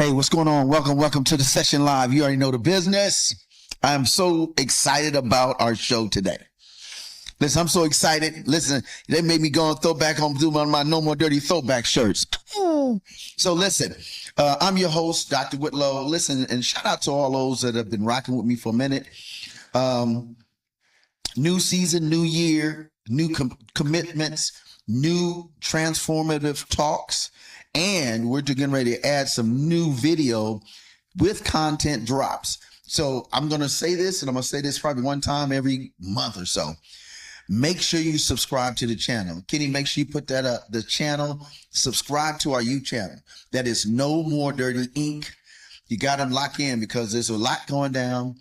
Hey, what's going on? Welcome to the session live. You already know the business. I'm so excited about our show today. Listen, I'm so excited. Listen, they made me go and throw back home, do one of my No More Dirty throwback shirts. So listen, I'm your host, Dr. Whitlow. Listen, and shout out to all those that have been rocking with me for a minute. New season, new year, new commitments, new transformative talks. And we're getting ready to add some new video with content drops. So I'm going to say this, and I'm going to say this probably one time every month or so. Make sure you subscribe to the channel. Kenny, make sure you put that up, the channel. Subscribe to our YouTube channel. That is No More Dirty Inc. You got to lock in because there's a lot going down.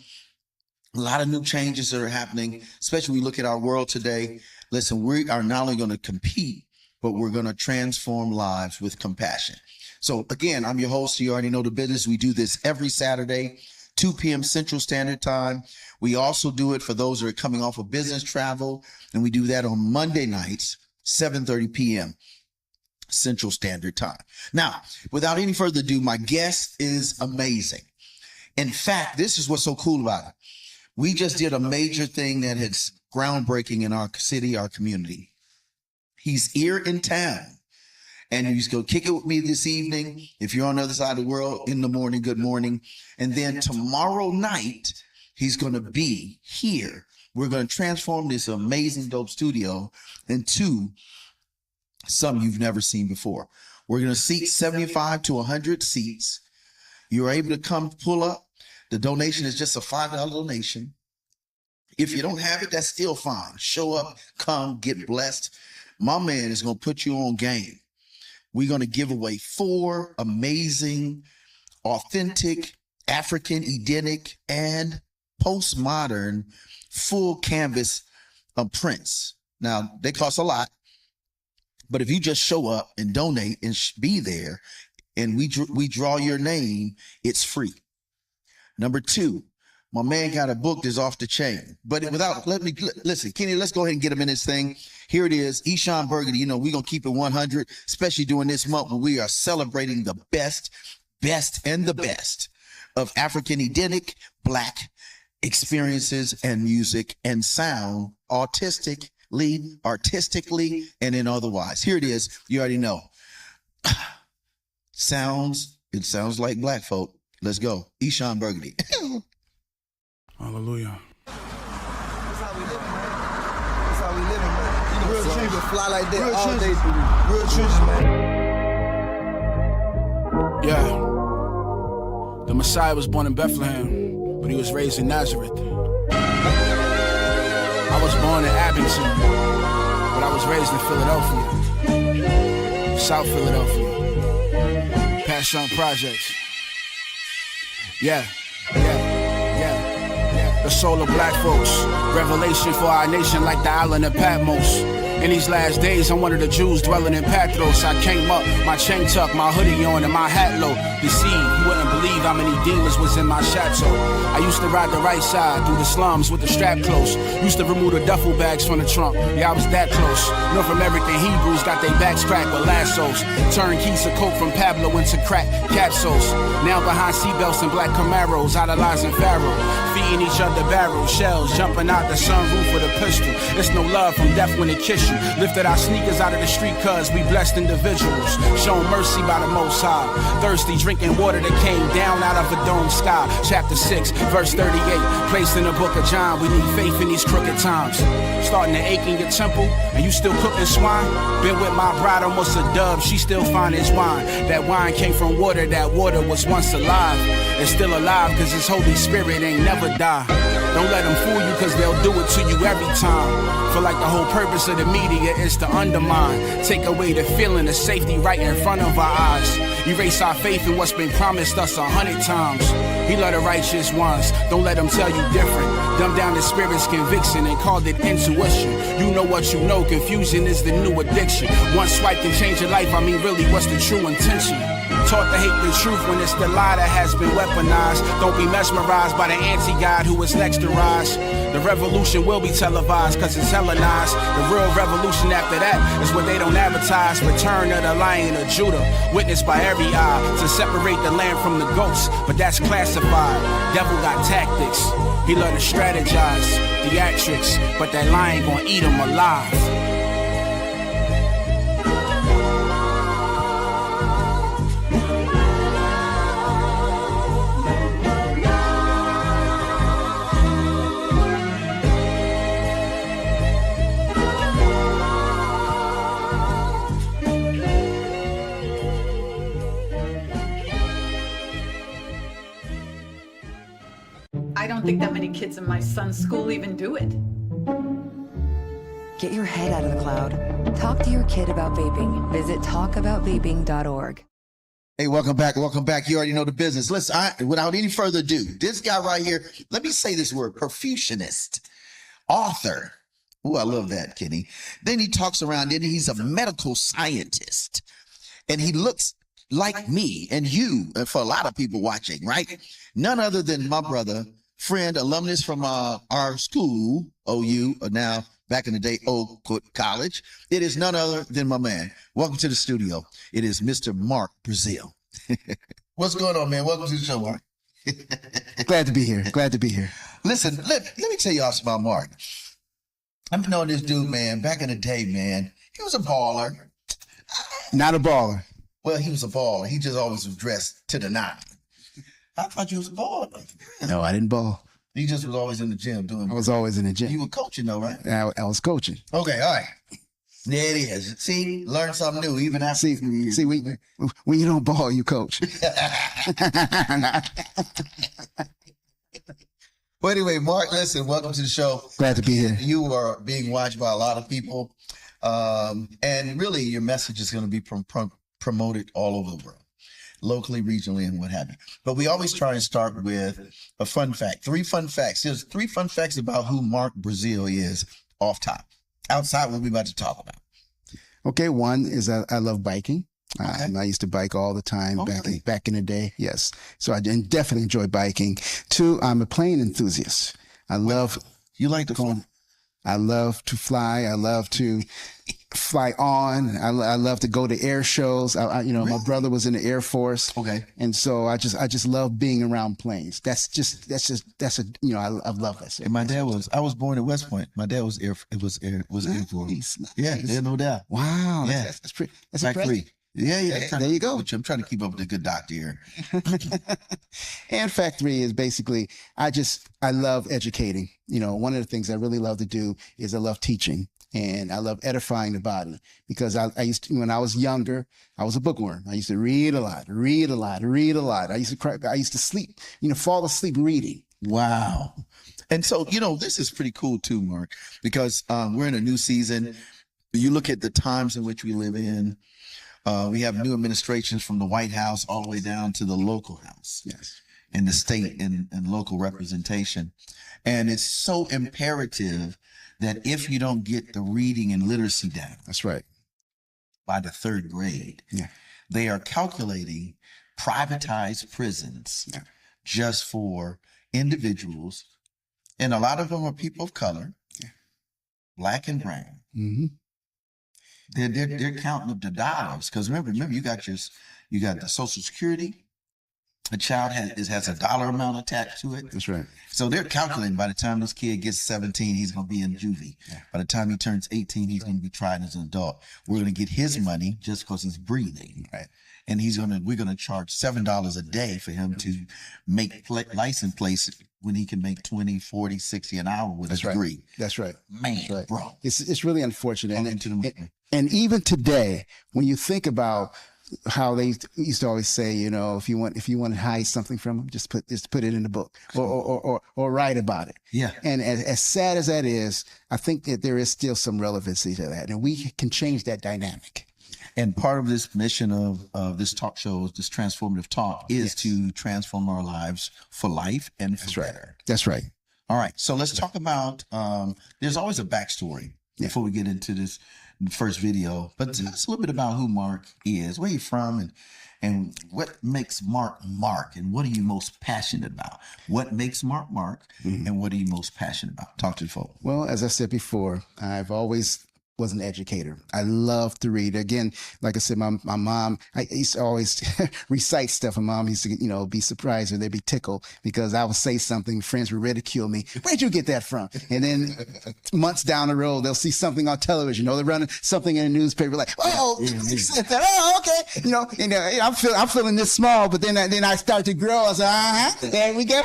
A lot of new changes that are happening, especially when we look at our world today. Listen, we are not only going to compete, but we're going to transform lives with compassion. So again, I'm your host. You already know the business. We do this every Saturday, 2 p.m. Central Standard Time. We also do it for those that are coming off of business travel, and we do that on Monday nights, 7:30 p.m. Central Standard Time. Now, without any further ado, my guest is amazing. In fact, this is what's so cool about it. We just did a major thing that is groundbreaking in our city, our community. He's here in town, and he's going to kick it with me this evening. If you're on the other side of the world, in the morning, good morning. And then tomorrow night, he's going to be here. We're going to transform this amazing, dope studio into something you've never seen before. We're going to seat 75 to 100 seats. You're able to come pull up. The donation is just a $5 donation. If you don't have it, that's still fine. Show up, come, get blessed. My man is going to put you on game. We're going to give away 4 amazing, authentic, African, Edenic, and postmodern full canvas prints. Now, they cost a lot, but if you just show up and donate and be there, and we draw your name, it's free. Number 2, my man got a book that's off the chain. But listen, Kenny, let's go ahead and get him in this thing. Here it is, Eshawn Burgundy. You know, we're going to keep it 100, especially during this month when we are celebrating the best, and the best of African Edenic Black experiences and music and sound, artistically, and in otherwise. Here it is. You already know. It sounds like black folk. Let's go. Eshawn Burgundy. Hallelujah. That's how we living, man. That's how we living, man. You know, real trenches fly like that all day through. Real trenches, man. Yeah. The Messiah was born in Bethlehem, but he was raised in Nazareth. I was born in Abington, but I was raised in Philadelphia, South Philadelphia, Passion Projects. Yeah. The soul of black folks, revelation for our nation like the island of Patmos. In these last days, I'm one of the Jews dwelling in Patros. I came up, my chain tucked, my hoodie on, and my hat low. Deceived, you wouldn't believe how many demons was in my chateau. I used to ride the right side through the slums with the strap close. Used to remove the duffel bags from the trunk. Yeah, I was that close. North American Hebrews got their backs cracked with lassos. Turned keys of coke from Pablo into crack capsules. Now behind seatbelts and black Camaros, idolizing Pharaoh. Feeding each other barrels, shells, jumping out the sunroof with a pistol. It's no love from death when it kiss you. Lifted our sneakers out of the street cause we blessed individuals. Shown mercy by the Most High. Thirsty, drinking water that came down out of a dome sky. Chapter 6, verse 38. Placed in the book of John. We need faith in these crooked times. Starting to ache in your temple and you still cooking swine. Been with my bride almost a dub. She still fine as wine. That wine came from water. That water was once alive. It's still alive cause his Holy Spirit ain't never die. Don't let them fool you cause they'll do it to you every time. Feel like the whole purpose of the media is to undermine. Take away the feeling of safety right in front of our eyes. Erase our faith in what's been promised us 100 times. He love the righteous ones, don't let them tell you different. Dumb down the spirit's conviction and called it intuition. You know what you know, confusion is the new addiction. One swipe can change your life, I mean really what's the true intention? Taught to hate the truth when it's the lie that has been weaponized. Don't be mesmerized by the anti-god who is next to rise. The revolution will be televised cause it's Hellenized. The real revolution after that is what they don't advertise. Return of the Lion of Judah, witnessed by every eye, to separate the lamb from the goats, but that's classified. Devil got tactics, he learned to strategize. Theatrics, but that lion gonna eat him alive. I don't think that many kids in my son's school even do it. Get your head out of the cloud. Talk to your kid about vaping. Visit talkaboutvaping.org. Hey, welcome back. Welcome back. You already know the business. Listen, without any further ado, this guy right here, let me say this word, perfusionist, author. Oh, I love that, Kenny. Then he talks around, and he's a medical scientist. And he looks like me and you, and for a lot of people watching, right? None other than my brother, friend, alumnus from our school, OU, or now back in the day, Oakwood College. It is none other than my man. Welcome to the studio. It is Mr. Mark Brezzell. What's going on, man? Welcome to the show, Mark. Glad to be here. Glad to be here. Listen, let me tell you all about Mark. I've been knowing this dude, man, back in the day, man. He was a baller. Not a baller. Well, he was a baller. He just always was dressed to the nine. I thought you was a baller. No, I didn't ball. He just was always in the gym doing. I was always in the gym. You were coaching though, right? I was coaching. Okay, all right. There it is. See, learn something new even after. See, when you don't ball, you coach. Well, anyway, Mark, listen, welcome to the show. Glad to be here. You are being watched by a lot of people. And really, your message is going to be promoted all over the world, locally, regionally, and what have you. But we always try and start with a fun fact. 3 fun facts. There's 3 fun facts about who Mark Brezzell is off top. Outside what we're about to talk about. Okay, one is I love biking. Okay. I used to bike all the time Okay. back in the day. Yes. So I definitely enjoy biking. 2, I'm a plane enthusiast. I love You like to fly? I love to fly. I love to fly on. I love to go to air shows. My brother was in the Air Force. Okay. And so I just love being around planes. I love that. And my dad was, I was born at West Point. My dad was Air Force. Nice. Yeah, there's no doubt. Wow. Yeah. That's pretty. That's Fact impressive. 3. Yeah. There you go. I'm trying to keep up with the good doctor here. And fact 3 is basically, I love educating. One of the things I really love to do is I love teaching and I love edifying the body because I used to, when I was younger, I was a bookworm. I used to read a lot. I used to sleep, fall asleep reading. Wow. And so, this is pretty cool too, Mark, because we're in a new season. You look at the times in which we live in. We have new administrations from the White House all the way down to the local house. Yes. And the state and local representation. And it's so imperative that if you don't get the reading and literacy down That's right. by the 3rd grade, Yeah. they are calculating privatized prisons just for individuals. And a lot of them are people of color, black and brown. Mm-hmm. They're counting up the dollars because remember you got the Social Security. A child has a dollar amount attached to it. That's right. So they're calculating by the time this kid gets 17, he's going to be in juvie. Yeah. By the time he turns 18, he's going to be tried as an adult. We're going to get his money just because he's breathing. Right. And we're going to charge $7 a day for him to make license plates when he can make 20, 40, 60 an hour with a degree. That's right. Man, That's right. bro. It's really unfortunate. Talking And even today, when you think about how they used to always say, if you want to hide something from them, just put it in the book or write about it. Yeah. And as sad as that is, I think that there is still some relevancy to that, and we can change that dynamic. And part of this mission of this talk show, this transformative talk, is to transform our lives for life and for better. That's right. All right. So let's talk about, there's always a backstory before we get into this first video, but tell us a little bit about who Mark is, where you're from, And what makes Mark Mark? And what are you most passionate about? What makes Mark Mark? And what are you most passionate about? Talk to the folk. Well, as I said before, I've always was an educator. I love to read. Again, like I said, my mom, I used to always recite stuff. And mom used to, be surprised or they'd be tickled because I would say something. Friends would ridicule me. Where'd you get that from? And then months down the road, they'll see something on television. They're running something in the newspaper like, oh, you said that. Oh, okay. And I'm feeling this small, but then I start to grow. I was like, there we go.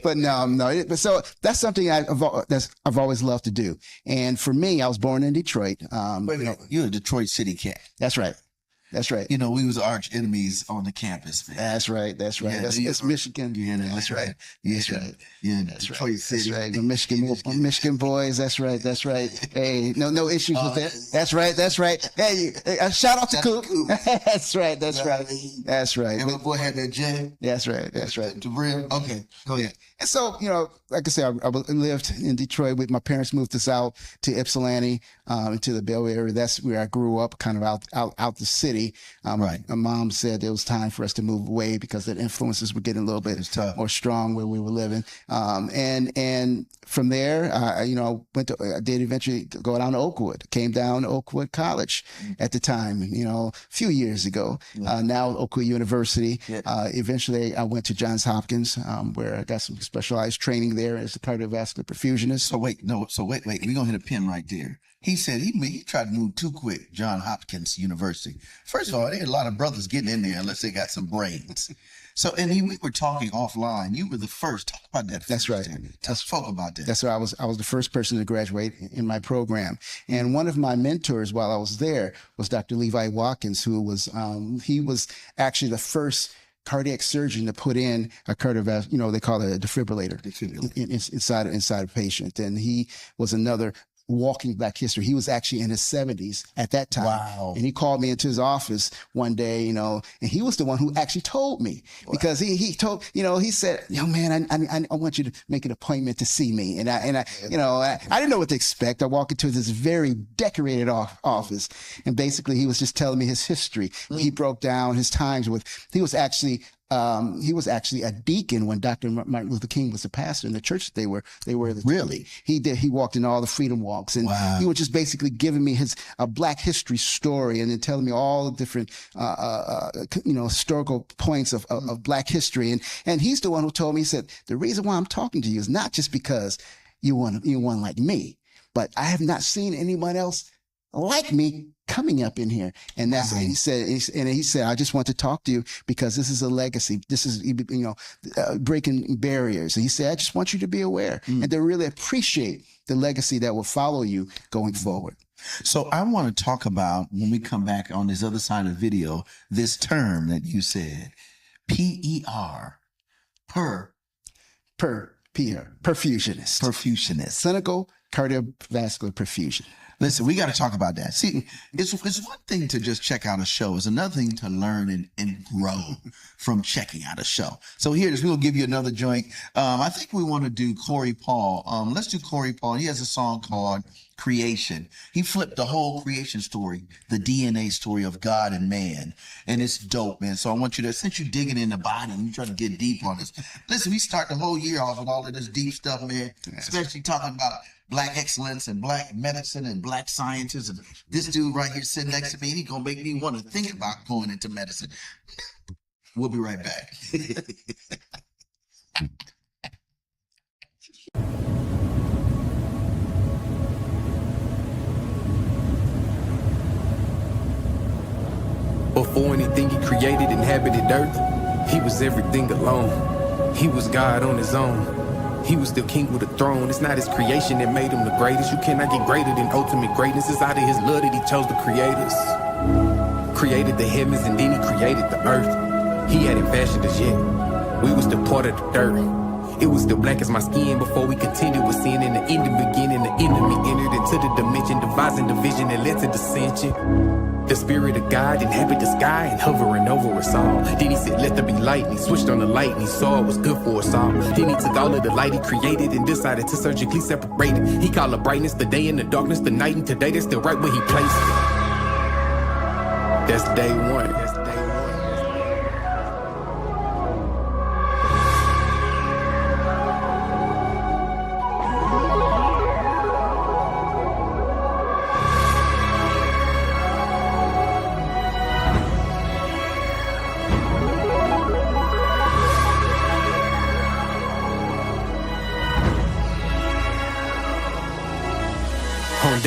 But no. But so that's something I've always loved to do. And for me, I was born in Detroit. You're a Detroit City cat. That's right. We was arch enemies on the campus, man. That's right. Yeah, That's Michigan. Yeah, that's right. Yeah, Yeah, that's Detroit City. That's right. The Michigan boys. That's right. Hey, no issues with that. That's right. Hey, shout out to Coop. That's right. And my boy had that J. That's right. The real. Okay, go ahead. And so, like I said, I lived in Detroit with my parents moved us out to Ypsilanti, into the Bellevue area. That's where I grew up, kind of out the city. Right. My mom said it was time for us to move away because the influences were getting a little bit more strong where we were living. And from there, I did eventually go down to Oakwood, came down to Oakwood College at the time, a few years ago. Now Oakwood University. Eventually I went to Johns Hopkins, where I got some specialized training there as a cardiovascular perfusionist. So wait, we're gonna hit a pin right there. He said he tried to move too quick, Johns Hopkins University. First of all, there ain't a lot of brothers getting in there unless they got some brains. So, we were talking offline. You were the first. Talk about that. That's right. Let's talk about that. That's right. I was the first person to graduate in my program. And one of my mentors while I was there was Dr. Levi Watkins, who was, he was actually the first cardiac surgeon to put in a cardiovascular, they call it a defibrillator. Inside a patient. And he was another walking Black history. He was actually in his 70s at that time. Wow. And he called me into his office one day, and he was the one who actually told me because he told, he said, young man, I want you to make an appointment to see me. And I didn't know what to expect. I walked into this very decorated office, and basically he was just telling me his history. He broke down his times he was actually a deacon when Dr. Martin Luther King was a pastor in the church that they were. Really? He walked in all the freedom walks, and he was just basically giving me his Black history story, and then telling me all the different historical points of Black history. And he's the one who told me, he said, the reason why I'm talking to you is not just because you're one like me, but I have not seen anyone else like me coming up in here. And that's what he said. And he said, I just want to talk to you because this is a legacy. This is, breaking barriers. And he said, I just want you to be aware and to really appreciate the legacy that will follow you going forward. So I want to talk about, when we come back on this other side of the video, this term that you said, PER, perfusionist. Perfusionist. Clinical cardiovascular perfusion. Listen, we got to talk about that. See, it's one thing to just check out a show. It's another thing to learn and grow from checking out a show. So here it is. We'll give you another joint. I think we want to do Corey Paul. Let's do Corey Paul. He has a song called Creation. He flipped the whole creation story, the DNA story of God and man. And it's dope, man. So I want you to, since you're digging in the body and you're trying to get deep on this, listen, we start the whole year off with all of this deep stuff, man, especially talking about Black excellence and Black medicine and Black sciences. And this dude right here sitting next to me, he's going to make me want to think about going into medicine. We'll be right back. Before anything he created inhabited earth, he was everything alone. He was God on his own. He was still king with a throne. It's not his creation that made him the greatest. You cannot get greater than ultimate greatness. It's out of his love that he chose to create us. Created the heavens and then he created the earth. He hadn't fashioned us yet. We was still part of the dirt. It was still black as my skin before we contended with sin. In the end and beginning, the enemy entered into the dimension, devising the vision that led to dissension. The spirit of God inhabit the sky and hovering over us all. Then he said, let there be light, and he switched on the light and he saw it was good for us all. Then he took all of the light he created and decided to surgically separate it. He called the brightness the day and the darkness the night, and today that's still right where he placed it. That's day one.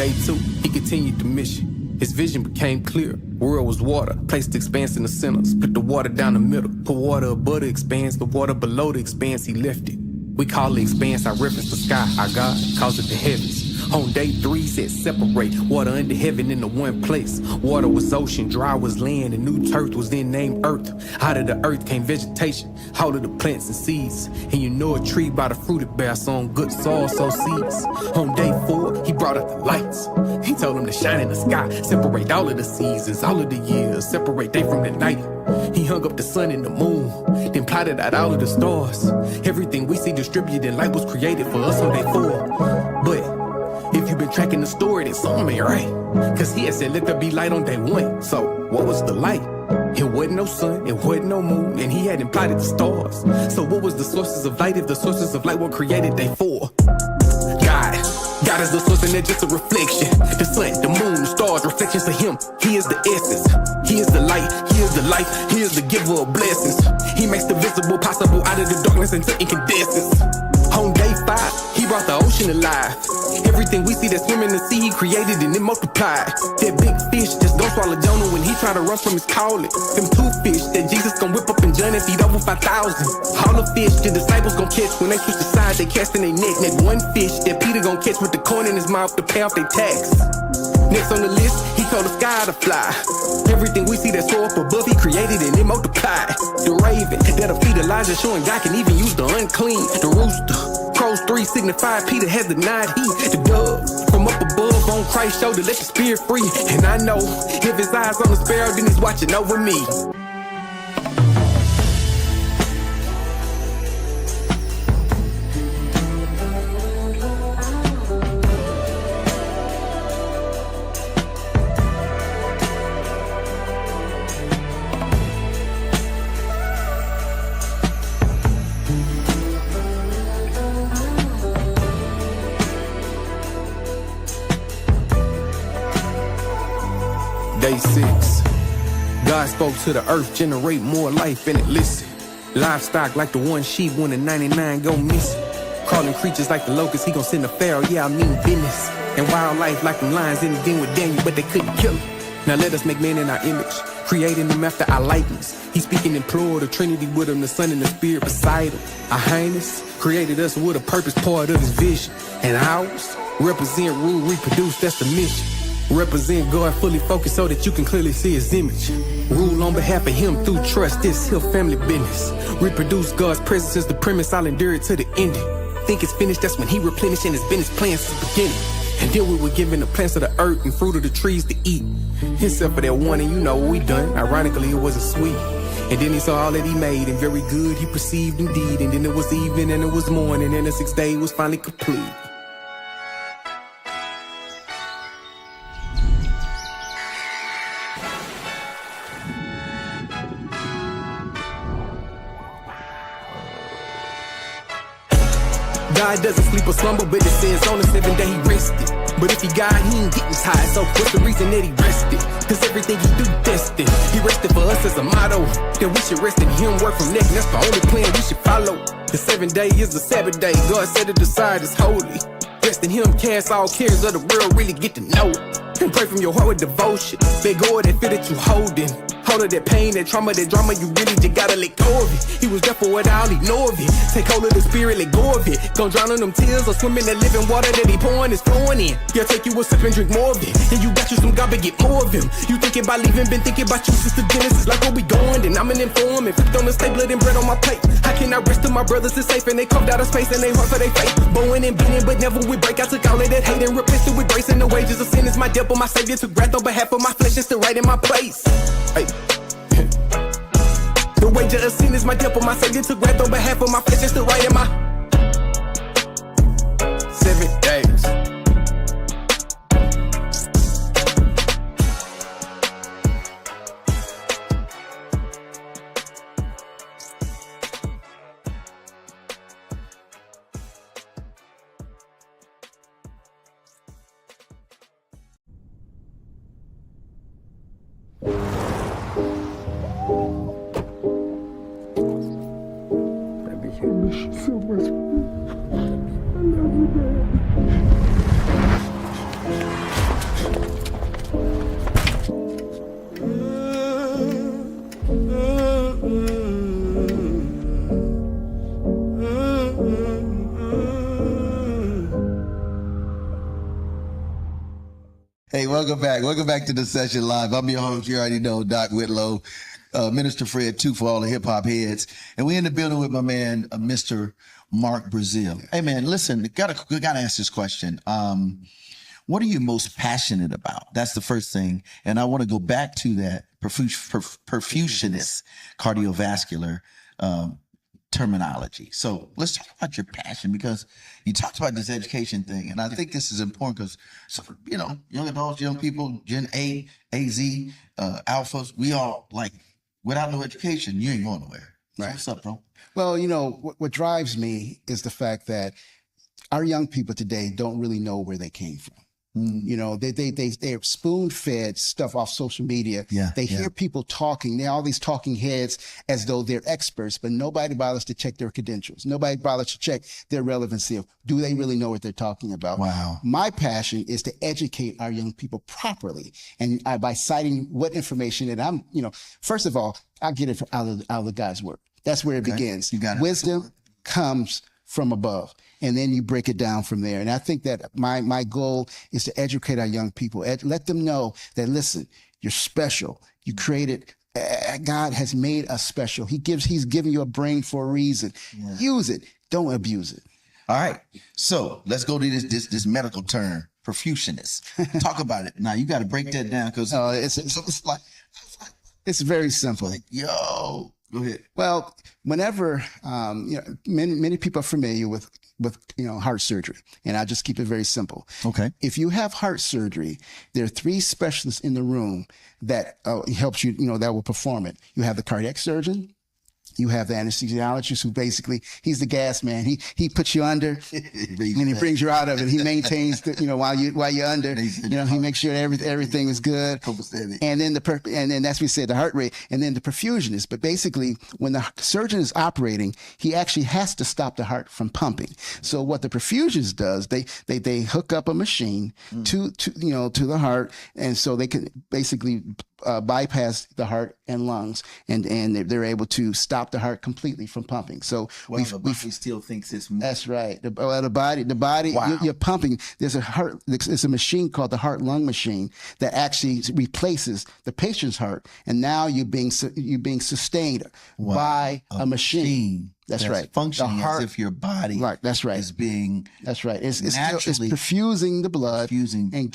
day 2, he continued the mission. His vision became clear. World was water, placed the expanse in the center, split the water down the middle, put water above the expanse, the water below the expanse, he left it. We call the expanse our reference to sky, our God calls it the heavens. On day 3 said separate water under heaven into one place. Water was ocean, dry was land, and new turf was then named earth. Out of the earth came vegetation, out of the plants and seeds. And you know a tree by the fruit it bears, so on good soil sow seeds. On day 4 he brought out the lights. He told them to shine in the sky, separate all of the seasons, all of the years, separate day from the night. He hung up the sun and the moon, then plotted out all of the stars. Everything we see distributed in light was created for us on day 4. But if you've been tracking the story, then something ain't right. Cause he had said let there be light on day 1. So what was the light? It wasn't no sun, it wasn't no moon, and he hadn't plotted the stars. So what was the sources of light if the sources of light were created day 4? God is the source and they're just a reflection. The sun, the moon, the stars, reflections of him. He is the essence. He is the light. He is the life. He is the giver of blessings. He makes the visible possible out of the darkness until incandescence. On day 5, he brought the ocean alive. Everything we see that swim in the sea, he created and it multiplied. That big fish just don't swallow Jonah when he try to run from his calling. Them 2 fish that Jesus gon' whip up in John and feed over 5,000. All the fish the disciples gon' catch when they switch the side, they cast in their net. That 1 fish that Peter gon' catch with the coin in his mouth to pay off their tax. Next on the list, he told the sky to fly. Everything we see that soar up above, he created and it multiplied. The raven that'll feed Elijah, showing God can even use the unclean. The rooster, crows 3 signify Peter has denied he. The dove from up above on Christ's shoulder, let the spirit free. And I know if his eyes on the sparrow, then he's watching over me. Day 6, God spoke to the earth, generate more life and it listened. Livestock like the 1 sheep when the 99 go missing. Crawling creatures like the locust, he gon' send a pharaoh, yeah I mean business. And wildlife like them lions in the den with Daniel, but they couldn't kill him. Now let us make man in our image, creating them after our likeness. He's speaking in plural, the Trinity with him, the Son and the Spirit beside him. Our Highness created us with a purpose, part of his vision. And ours, represent, rule, reproduce, that's the mission. Represent God fully focused so that you can clearly see his image. Rule on behalf of him through trust, this here family business. Reproduce God's presence is the premise, I'll endure it to the ending. Think it's finished, that's when he replenishing his business plans to the beginning. And then we were given the plants of the earth and fruit of the trees to eat. Except for that one, and you know what we done. Ironically, it wasn't sweet. And then he saw all that he made, and very good he perceived indeed. And then it was evening and it was morning, and the 6th day was finally complete. God doesn't sleep or slumber, but it says on the 7th day he rested. But if he God, he ain't getting tired, so what's the reason that he rested? Cause everything he do destined. He rested for us as a motto, that we should rest in him, work from next, and that's the only plan we should follow. The 7th day is the Sabbath day, God said to decide is holy. Rest in him, cast all cares of the world, really get to know it. And pray from your heart with devotion. Beg God that feel that you holding. Hold of that pain, that trauma, that drama, you really just gotta let go of it. He was there for it all, ignore it. Take hold of the spirit, let go of it. Gon' drown in them tears or swim in that living water that he pouring is flowing in. Yeah, take you a sip and drink more of it. And you got you some God, but get more of him. You thinking about leaving, been thinking about you since the Genesis. Like where we going, then I'm an informant. Flipped on the stay blood and bread on my plate. I cannot rest till my brothers is safe and they carved out of space and they heart for they faith. Bowing and beating, but never we break. I took all of that hate and replaced it with grace, and the wages of sin is my debt, but my savior took wrath on behalf of my flesh and still right in my place. Hey. The wages of sin is my debt, but my savior took wrath on behalf of my flesh and still right in my 7 days. I miss you so much. I love you, Dad. Welcome back. Welcome back to the session live. I'm your host. You already know, Doc Whitlow, Minister Fred, too, for all the hip hop heads. And we in the building with my man, Mr. Mark Brezzell. Hey, man, listen, we gotta ask this question. What are you most passionate about? That's the first thing. And I want to go back to that perfusionist cardiovascular terminology. So let's talk about your passion, because you talked about this education thing. And I think this is important because, young adults, young people, Gen A, AZ, alphas, we all like, without no education, you ain't going nowhere. Right. So what's up, bro? Well, what drives me is the fact that our young people today don't really know where they came from. They're spoon-fed stuff off social media. They hear people talking. They're all these talking heads as though they're experts, but nobody bothers to check their credentials. Nobody bothers to check their relevancy of, do they really know what they're talking about? Wow. My passion is to educate our young people properly. And by citing what information that I'm, first of all, I get it out of God's word. That's where it begins. You got it. Wisdom comes from above, and then you break it down from there. And I think that my goal is to educate our young people, let them know that, listen, you're special. You created, God has made us special. He's giving you a brain for a reason. Yeah. Use it. Don't abuse it. All right. So let's go to this medical term, perfusionist. Talk about it. Now you got to break that down, because it's very simple. Like, yo, go ahead. Well, whenever many people are familiar with heart surgery, and I'll just keep it very simple. Okay. If you have heart surgery, there are 3 specialists in the room that helps you, that will perform it. You have the cardiac surgeon. You have the anesthesiologist, who basically, he's the gas man. He puts you under and he brings you out of it. He maintains while you're under, he makes sure everything is good. And then and then that's what we said, the heart rate, and then the perfusionist. But basically, when the surgeon is operating, he actually has to stop the heart from pumping. So what the perfusionist does, they hook up a machine to the heart, and so they can basically bypass the heart and lungs, and they're able to stop the heart completely from pumping. So we still thinks it's more. That's right. The body. Wow. You're pumping. There's a machine called the heart-lung machine that actually replaces the patient's heart, and now you're being sustained by a machine. That's right. Functioning as if your body, that's right, is being. That's right. It's perfusing the blood and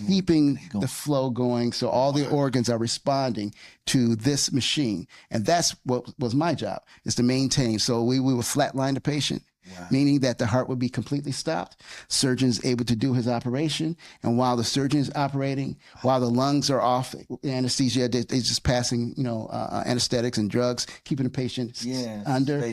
keeping the flow going, so all the organs are responding to this machine. And that's what was my job, is to maintain. So we would flatline the patient. Wow. Meaning that the heart would be completely stopped. Surgeon's able to do his operation, and while the surgeon is operating, while the lungs are off anesthesia, they're just passing, anesthetics and drugs, keeping the patient under.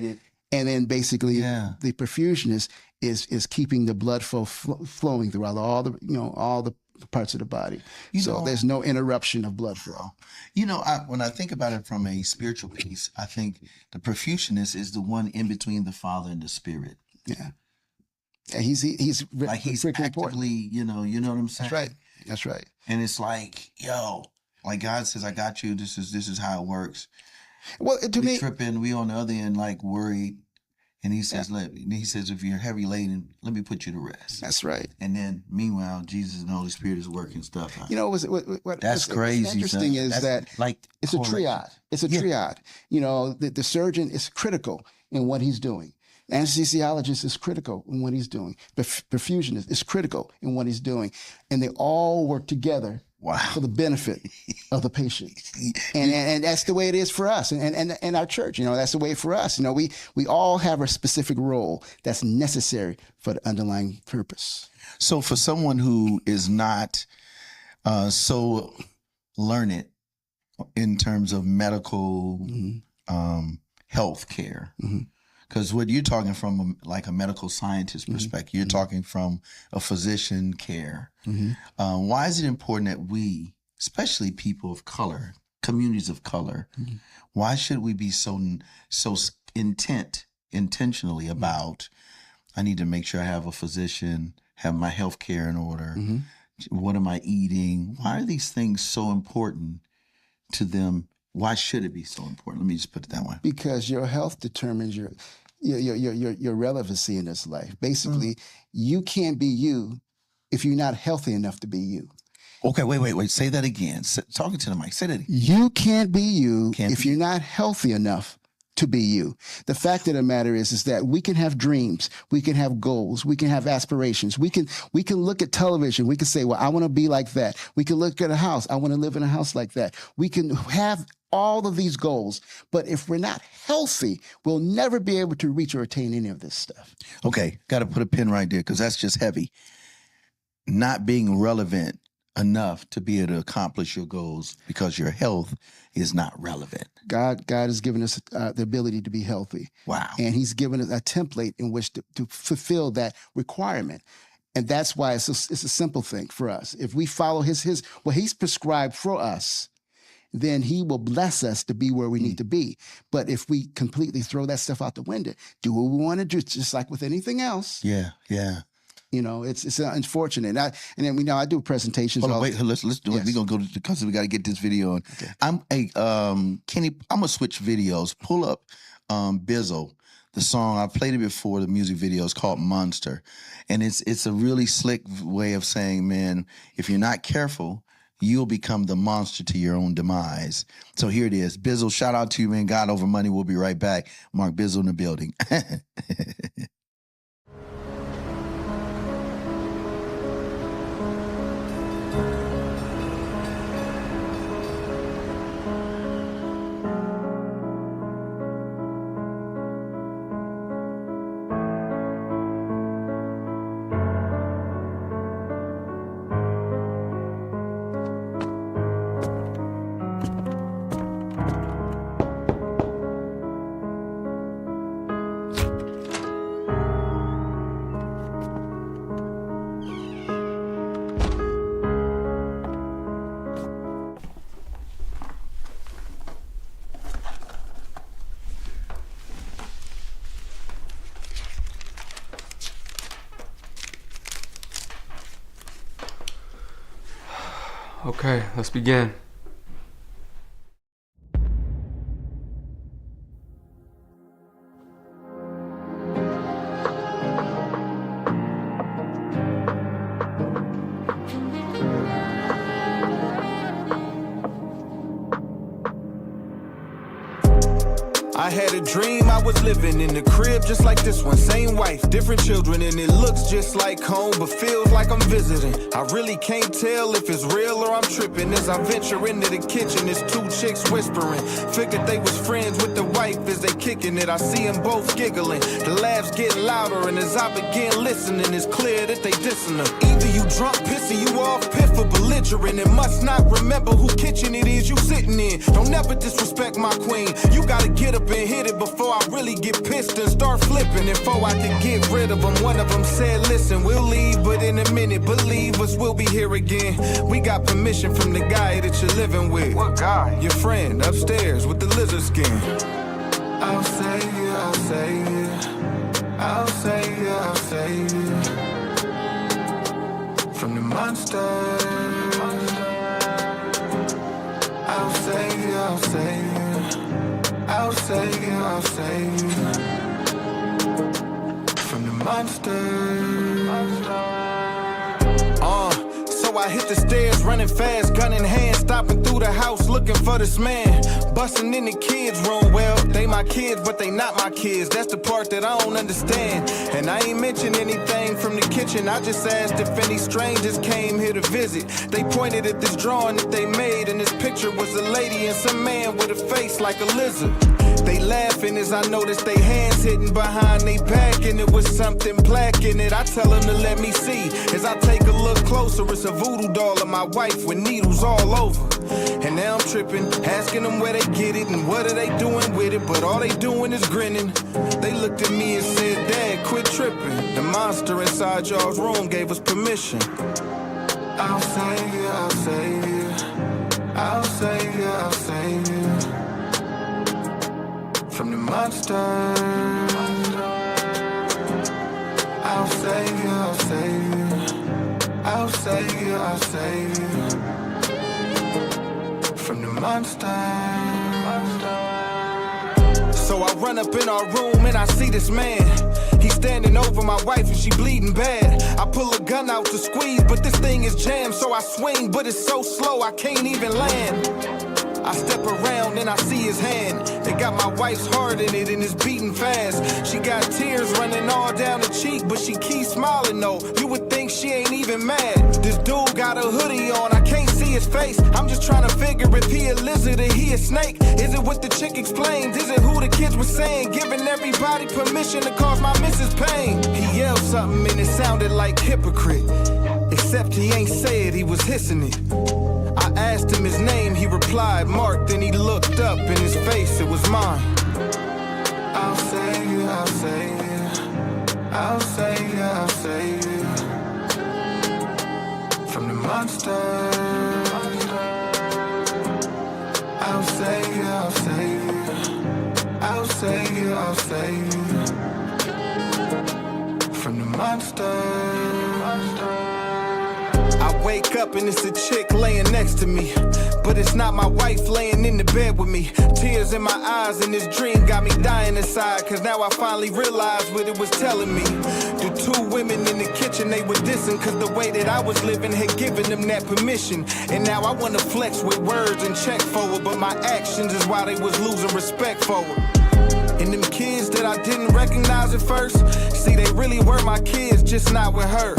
And then basically the perfusionist is keeping the blood flow flowing throughout all the parts of the body. So there's no interruption of blood flow. When I think about it from a spiritual piece, I think the perfusionist is the one in between the Father and the Spirit. Yeah. And he's actively, you know what I'm saying? That's right. And it's like, like God says, I got you. This is how it works. Well, we tripping, we on the other end, like, worried. And he says, if you're heavy laden, let me put you to rest. That's right. And then, meanwhile, Jesus and the Holy Spirit is working stuff out. What's crazy. What's interesting is that it's a triad. It's a triad. The surgeon is critical in what he's doing. Anesthesiologist is critical in what he's doing. The perfusionist is critical in what he's doing. And they all work together for the benefit of the patient. And that's the way it is for us and our church. That's the way for us. We all have a specific role that's necessary for the underlying purpose. So for someone who is not so learned in terms of medical health care, because what you're talking from like a medical scientist perspective, you're talking from a physician care. Why is it important that we, especially people of color, communities of color, why should we be so intentionally about, I need to make sure I have a physician, have my health care in order, what am I eating? Why are these things so important to them? Why should it be so important? Let me just put it that way. Because your health determines your relevancy in this life. Basically, you can't be you if you're not healthy enough to be you. Okay, wait. Say that again. Talking to the mic. Say that again. You can't be you if you're not healthy enough to be you. The fact of the matter is that we can have dreams, we can have goals, we can have aspirations. We can look at television. We can say, well, I want to be like that. We can look at a house. I want to live in a house like that. We can have all of these goals, but if we're not healthy, we'll never be able to reach or attain any of this stuff. Okay, got to put a pin right there because that's just heavy. Not being relevant enough to be able to accomplish your goals because your health is not relevant. God has given us the ability to be healthy. Wow. And he's given us a template in which to fulfill that requirement. And that's why it's a simple thing for us. If we follow what he's prescribed for us, then he will bless us to be where we need to be. But if we completely throw that stuff out the window, do what we want to do, just like with anything else. Yeah. You know, it's unfortunate. And then I do presentations. Hold on, wait, let's do it. We're gonna go to because we got to get this video on. Okay. Kenny, I'm gonna switch videos. Pull up Brezzell, the song. I played it before. The music video is called Monster, and it's a really slick way of saying, man, if you're not careful, you'll become the monster to your own demise. So here it is. Brezzell, shout out to you, man. God over money. We'll be right back. Mark Brezzell in the building. Okay, let's begin. I had a dream I was living in the crib just like this one. Same wife, different children, and it looks just like home, but feels like I'm visiting. I really can't tell if it's real or I'm tripping. As I venture into the kitchen, there's two chicks whispering. Figured they was friends with the wife as they kicking it. I see them both giggling. The laughs get louder, and as I begin listening, it's clear that they dissing her. Either you drunk, pissing you off, piff or belligerent, and must not remember who kitchen it is you sitting in. Don't never disrespect my queen. You gotta get up and hit it before I really get pissed and start flipping. And before I could get rid of them, one of them said, listen, we'll leave, but in a minute, believe us, we'll be here again. We got permission from the guy that you're living with. What guy? Your friend upstairs with the lizard skin. I'll save you, I'll save you. I'll save you, I'll save you. From the monster. I'll save you, I'll save you. I'll save you, I'll save you from the monster. So I hit the stairs, running fast, gun in hand, stopping through the house, looking for this man. Busting in the kids' room, well, they my kids, but they not my kids. That's the part that I don't understand. And I ain't mentioned anything from the kitchen. I just asked if any strangers came here to visit. They pointed at this drawing that they made, and this picture was a lady and some man with a face like a lizard. They laughing as I notice they hands hidden behind they back, and it was something black in it. I tell them to let me see. As I take a look closer, it's a voodoo doll of my wife with needles all over. And now I'm tripping, asking them where they get it and what are they doing with it, but all they doing is grinning. They looked at me and said, Dad, quit tripping. The monster inside y'all's room gave us permission. I'll save you, I'll save you. I'll save you, I'll save you. From the monster. I'll save you, I'll save you. I'll save you, I'll save you. From the monster. So I run up in our room and I see this man. He's standing over my wife and she bleeding bad. I pull a gun out to squeeze, but this thing is jammed, so I swing, but it's so slow I can't even land. I step around and I see his hand. It got my wife's heart in it and it's beating fast. She got tears running all down the cheek, but she keeps smiling though. You would think she ain't even mad. This dude got a hoodie on, I can't see his face. I'm just trying to figure if he a lizard or he a snake. Is it what the chick explained? Is it who the kids were saying? Giving everybody permission to cause my missus pain. He yelled something and it sounded like hypocrite. Except he ain't say it, he was hissing it. I asked him his name, he replied, Mark. Then he looked up, in his face, it was mine. I'll save you, I'll save you. I'll save you, I'll save you. From the monster. I'll save you, I'll save you. I'll save you, I'll save you. From the monster. I wake up and it's a chick laying next to me, but it's not my wife laying in the bed with me. Tears in my eyes and this dream got me dying inside, cause now I finally realized what it was telling me. The two women in the kitchen, they were dissing, cause the way that I was living had given them that permission. And now I wanna flex with words and check forward, but my actions is why they was losing respect forward. And them kids that I didn't recognize at first, see, they really were my kids, just not with her.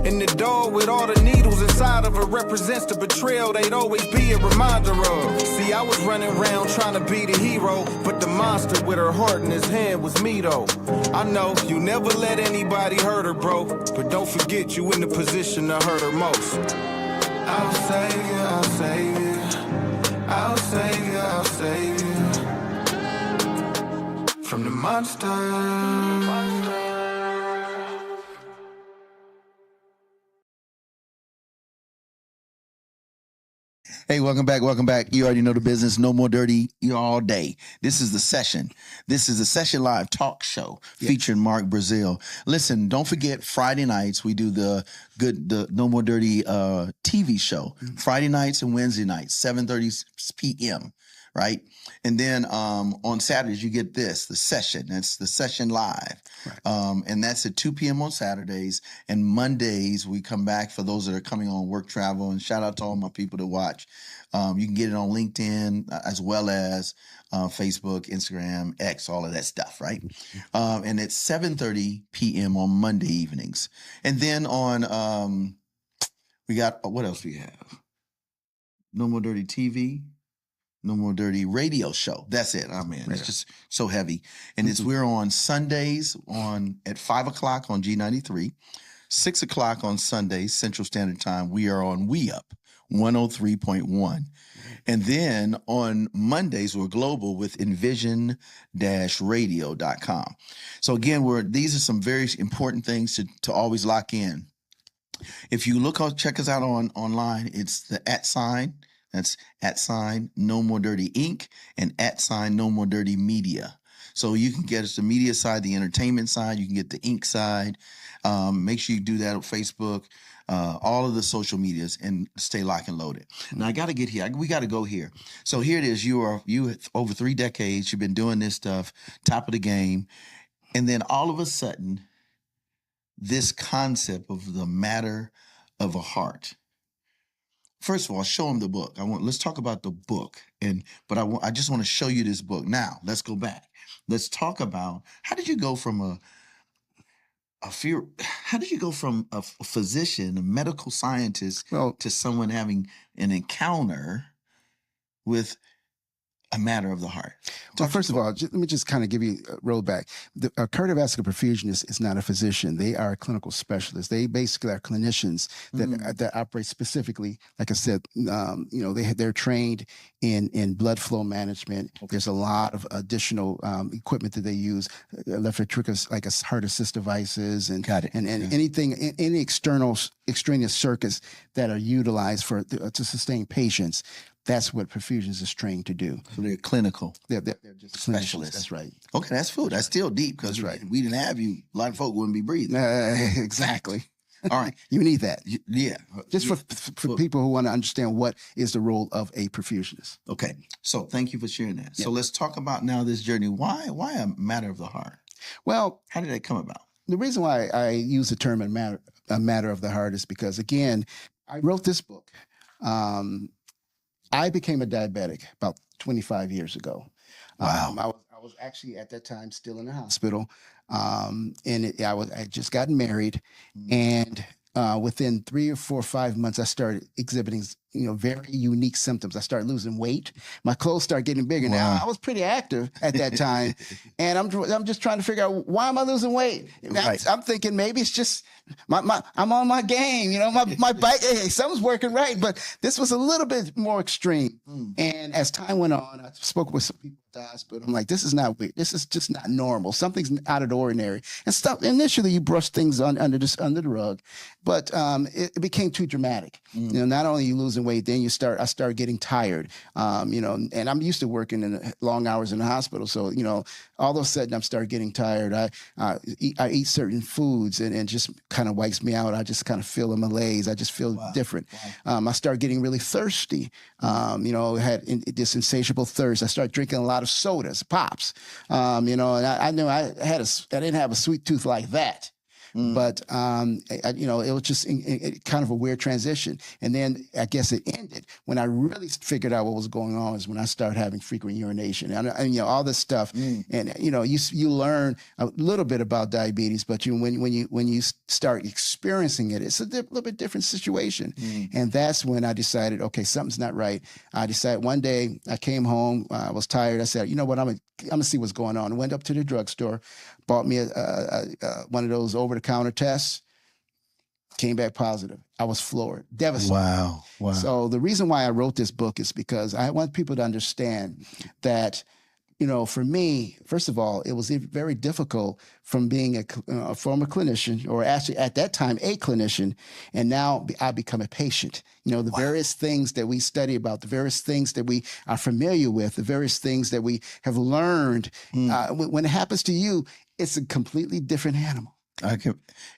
And the dog with all the needles inside of her represents the betrayal they'd always be a reminder of. See, I was running around trying to be the hero, but the monster with her heart in his hand was me though. I know you never let anybody hurt her, bro, but don't forget you in the position to hurt her most. I'll save you, I'll save you. I'll save you, I'll save you. From the monster. Hey, welcome back. Welcome back. You already know the business. No More Dirty all day. This is the session. This is the Session Live talk show featuring Mark Brezzell. Listen, don't forget Friday nights we do the No More Dirty TV show. Friday nights and Wednesday nights, 7:30 p.m. Right? And then on Saturdays, you get the session. That's the Session Live. Right. And that's at 2 p.m. on Saturdays. And Mondays, we come back for those that are coming on work travel. And shout out to all my people that watch. You can get it on LinkedIn as well as Facebook, Instagram, X, all of that stuff, right? And it's 7:30 p.m. on Monday evenings. And then on, we got, what else we have? No More Dirty TV. No More Dirty radio show. That's it. I mean, it's just so heavy. And we're on Sundays at 5 o'clock on G93, 6 o'clock on Sundays, Central Standard Time. We are on We Up 103.1. And then on Mondays, we're global with envision-radio.com. So again, these are some very important things to always lock in. If you check us out online, it's the @ That's @ No More Dirty Inc. and @ No More Dirty Media. So you can get us the media side, the entertainment side. You can get the ink side. Make sure you do that on Facebook, all of the social medias, and stay locked and loaded. Now I got to get here. We got to go here. So here it is. You over 3 decades. You've been doing this stuff, top of the game, and then all of a sudden, this concept of the matter of a heart. First of all, show them the book. Let's talk about the book, but I just want to show you this book. Now, let's go back. Let's talk about how did you go from a physician, a medical scientist, to someone having an encounter with a matter of the heart? Well, first of all, let me just kind of give you a roll back. The cardiovascular perfusionist is not a physician. They are a clinical specialist. They basically are clinicians that operate specifically, like I said, they're trained in blood flow management. Okay. There's a lot of additional equipment that they use, electrotric, like heart assist devices and anything, any extraneous circuits that are utilized to sustain patients. That's what perfusions is trained to do. So they're clinical. They're just specialists. That's right. Okay, that's food. That's still deep because we didn't have you. A lot of folk wouldn't be breathing. Exactly. All right. You need that. Yeah. Just for people who want to understand what is the role of a perfusionist. Okay. So thank you for sharing that. Yeah. So let's talk about now this journey. Why a matter of the heart? Well, how did that come about? the reason why I use the term a matter of the heart is because, again, I wrote this book. I became a diabetic about 25 years ago. Wow. I was actually at that time still in the hospital, and I just gotten married, and within 3 or 4 or 5 months, I started exhibiting, very unique symptoms. I started losing weight. My clothes started getting bigger. Wow. Now I was pretty active at that time, and I'm just trying to figure out, why am I losing weight? Right. I'm thinking maybe it's just I'm on my game. My bike. Hey, something's working right, but this was a little bit more extreme. And as time went on, I spoke with some people at the hospital. I'm like, this is not weird. This is just not normal. Something's out of the ordinary. And stuff. Initially, you brush things under the rug, but it became too dramatic. Not only you losing weight, then I started getting tired. And I'm used to working in long hours in the hospital, so all of a sudden I'm started getting tired. I eat certain foods, and it just kind of wipes me out. I just kind of feel a malaise. I just feel different. I started getting really thirsty. Had this insatiable thirst. I started drinking a lot of sodas, pops. And I knew I didn't have a sweet tooth like that. But it was just kind of a weird transition. And then I guess it ended when I really figured out what was going on, is when I started having frequent urination and all this stuff. And you learn a little bit about diabetes, but when you start experiencing it, it's a little bit different situation. And that's when I decided, okay, something's not right. I decided one day, I came home, I was tired. I said, you know what, I'm gonna see what's going on. I went up to the drugstore, bought me one of those over-the-counter tests, came back positive. I was floored, devastated. Wow. So the reason why I wrote this book is because I want people to understand that, for me, first of all, it was very difficult from being a former clinician, or actually at that time a clinician, and now I become a patient. The various things that we study about, the various things that we are familiar with, the various things that we have learned, when it happens to you, it's a completely different animal. And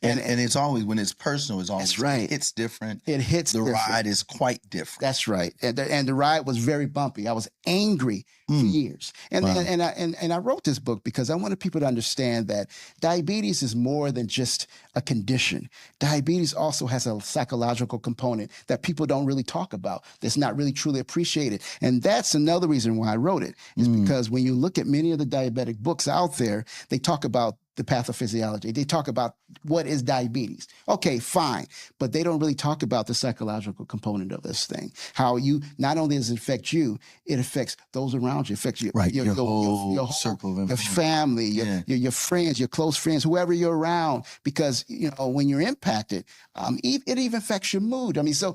it's always, when it's personal, it's always, that's right. It's different. It hits the different. ride is quite different. That's right. And the ride was very bumpy. I was angry for years. And I wrote this book because I wanted people to understand that diabetes is more than just a condition. Diabetes also has a psychological component that people don't really talk about, that's not really truly appreciated. And that's another reason why I wrote it, is because when you look at many of the diabetic books out there, they talk about the pathophysiology. They talk about what is diabetes. Okay, fine. But they don't really talk about the psychological component of this thing. How not only does it affect you, it affects those around you. It affects your whole circle of your influence. family, your friends, your close friends, whoever you're around. Because, when you're impacted, it even affects your mood. I mean, so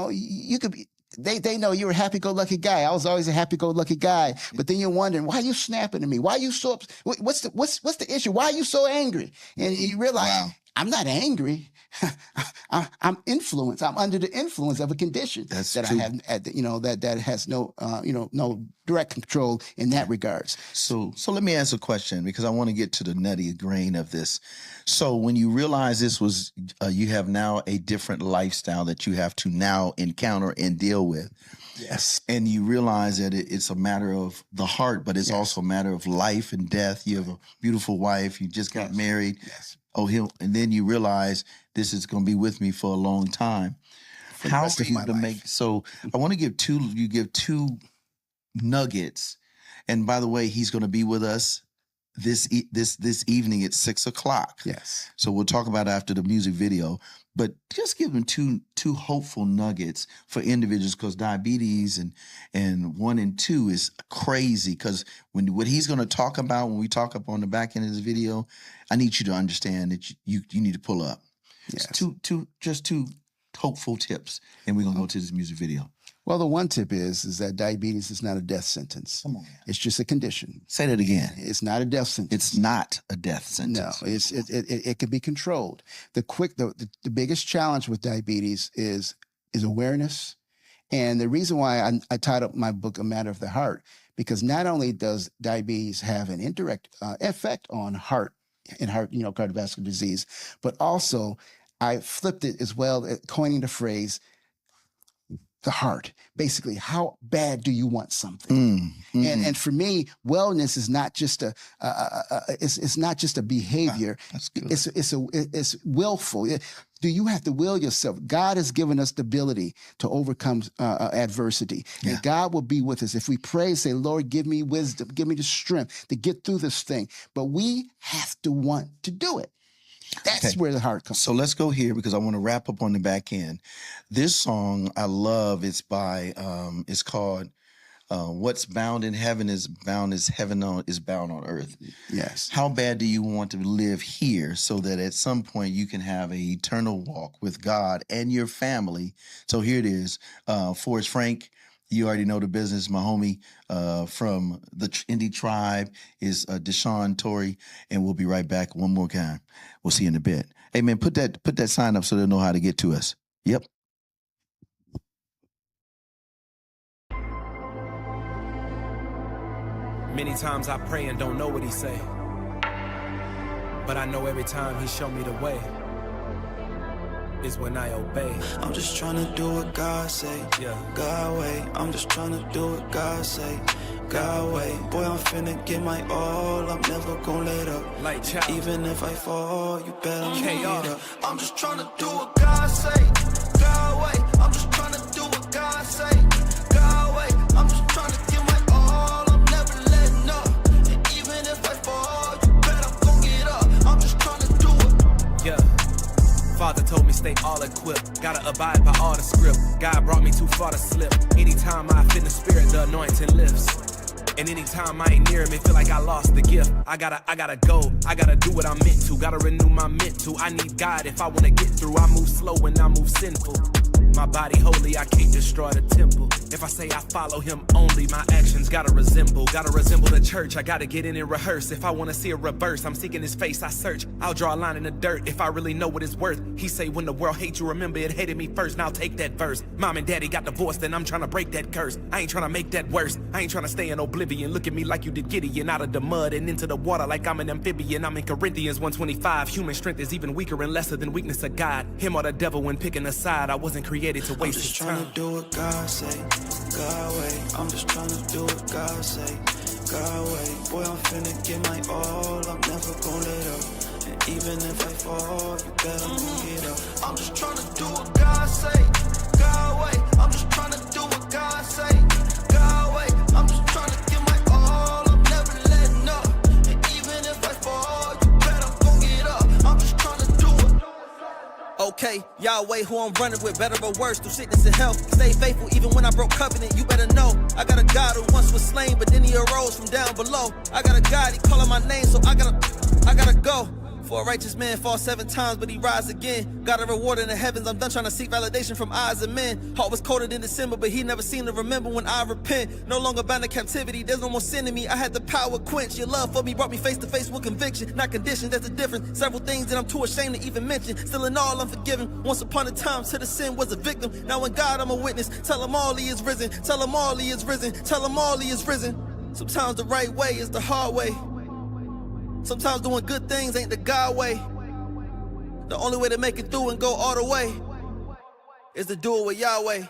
you could be, they know you're a happy-go-lucky guy. I was always a happy-go-lucky guy. But then you're wondering, why are you snapping at me? Why are you so what's the issue? Why are you so angry? And you realize, I'm not angry. I'm influenced. I'm under the influence of a condition That's that true. I have, that has no direct control in that regards. So let me ask a question, because I want to get to the nutty grain of this. So when you realize this was, you have now a different lifestyle that you have to now encounter and deal with. Yes. And you realize that it's a matter of the heart, but it's also a matter of life and death. You have a beautiful wife. You just got married. Yes. And then you realize this is going to be with me for a long time. How are you to make? So I want to give two nuggets. And by the way, he's going to be with us this evening at 6:00. Yes. So we'll talk about it after the music video. But just give them two hopeful nuggets for individuals, because diabetes and 1 and 2 is crazy. Because what he's going to talk about when we talk up on the back end of this video, I need you to understand that you need to pull up. Yes. Just two hopeful tips, and we're gonna go to this music video. Well, the one tip is that diabetes is not a death sentence. Come on. It's just a condition. Say that again. It's not a death sentence. It's not a death sentence. No, it can be controlled. The biggest challenge with diabetes is awareness. And the reason why I titled my book A Matter of the Heart, because not only does diabetes have an indirect effect on heart, cardiovascular disease, but also I flipped it as well, coining the phrase the heart. Basically, how bad do you want something? And for me, wellness is not just it's not just a behavior. That's good. It's willful. Do you have to will yourself? God has given us the ability to overcome adversity. Yeah. And God will be with us. If we pray, say, Lord, give me wisdom, give me the strength to get through this thing. But we have to want to do it. That's where the heart comes. So let's go here because I want to wrap up on the back end. This song I love. It's by it's called "What's Bound in Heaven is Bound as Heaven is Bound on Earth." Yes. How bad do you want to live here so that at some point you can have an eternal walk with God and your family? So here it is. Forrest Frank. You already know the business. My homie from the Indie Tribe is Deshaun Torrey, and we'll be right back one more time. We'll see you in a bit. Hey, man, put that sign up so they'll know how to get to us. Yep. Many times I pray and don't know what he say, but I know every time he show me the way is when I obey. I'm just trying to do what God say. Yeah. God way. I'm just trying to do what God say. God way. Boy, I'm finna get my all. I'm never gonna let up. Like child. Even if I fall, you better K.R. get up. I'm just trying to do what God say. God way. I'm just trying to do what God say. God way. I'm just trying to get my all. I'm never letting up. And even if I fall, you better go get up. I'm just trying to do it. Yeah. Father told me stay all equipped. Gotta abide by all the script. God brought me too far to slip. Anytime I fit in the spirit, the anointing lifts. And anytime I ain't near him, it feel like I lost the gift. I gotta go. I gotta do what I'm meant to. Gotta renew my mental. I need God if I wanna get through. I move slow and I move sinful. My body holy, I can't destroy the temple. If I say I follow him only, my actions gotta resemble the church. I gotta get in and rehearse. If I wanna see a reverse, I'm seeking his face, I search. I'll draw a line in the dirt if I really know what it's worth. He say when the world hates you, remember it hated me first. Now take that verse. Mom and daddy got divorced and I'm trying to break that curse. I ain't trying to make that worse. I ain't trying to stay in oblivion. Look at me like you did Gideon, out of the mud and into the water like I'm an amphibian. I'm in Corinthians 1:25. Human strength is even weaker and lesser than weakness of God. Him or the devil when picking a side. I wasn't created to waste his time. I'm just trying to do what God say. God way. I'm just trying to do what God say. God way. Boy, I'm finna get my all. I'm never gonna let up. And even if I fall, you better get up. I'm just trying to do what God say. God way. I'm just trying to do what God say. God way. I'm just trying to get my all. I'm never letting up. And even if I fall, you better go get up. I'm just trying to do it. Okay, Yahweh, who I'm running with, better or worse, through sickness and health. Stay faithful even when I broke covenant, you better know. I got a God who once was slain, but then he arose from down below. I got a God, he calling my name, so I gotta go. For a righteous man falls 7 times, but he rise again. Got a reward in the heavens, I'm done trying to seek validation from eyes of men. Heart was coated in December, but he never seemed to remember when I repent. No longer bound to captivity, there's no more sin in me. I had the power quench. Your love for me brought me face to face with conviction. Not conditions, that's the difference. Several things that I'm too ashamed to even mention. Still in all, I'm forgiven. Once upon a time, to the sin was a victim. Now in God, I'm a witness. Tell him all he is risen. Tell him all he is risen. Tell him all he is risen. Sometimes the right way is the hard way. Sometimes doing good things ain't the God way. The only way to make it through and go all the way is to do it with Yahweh.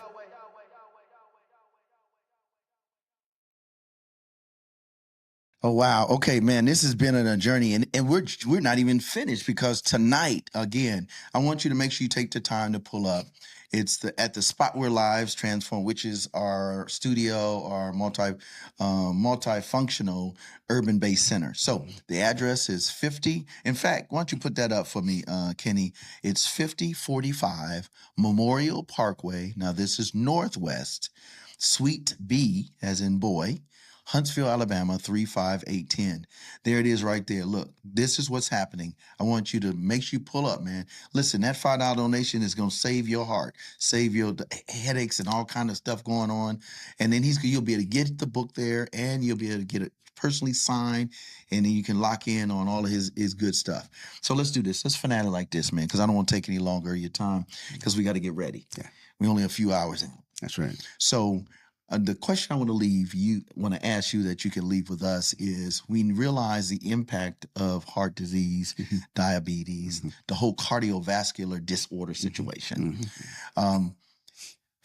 Oh, wow. Okay, man, this has been a journey, and we're not even finished because tonight, again, I want you to make sure you take the time to pull up. It's at the spot where lives transform, which is our studio, our multifunctional urban-based center. So the address is 50. In fact, why don't you put that up for me, Kenny? It's 5045 Memorial Parkway. Now this is Northwest, Suite B, as in boy, Huntsville, Alabama, 35810. There it is right there. Look, this is what's happening. I want you to make sure you pull up, man. Listen, that $5 donation is going to save your heart, save your headaches and all kind of stuff going on. And then you'll be able to get the book there, and you'll be able to get it personally signed, and then you can lock in on all of his good stuff. So let's do this. Let's finale like this, man, because I don't want to take any longer of your time because we got to get ready. Yeah. We're only a few hours in. That's right. So the question I want to ask you that you can leave with us is: we realize the impact of heart disease, diabetes, the whole cardiovascular disorder situation.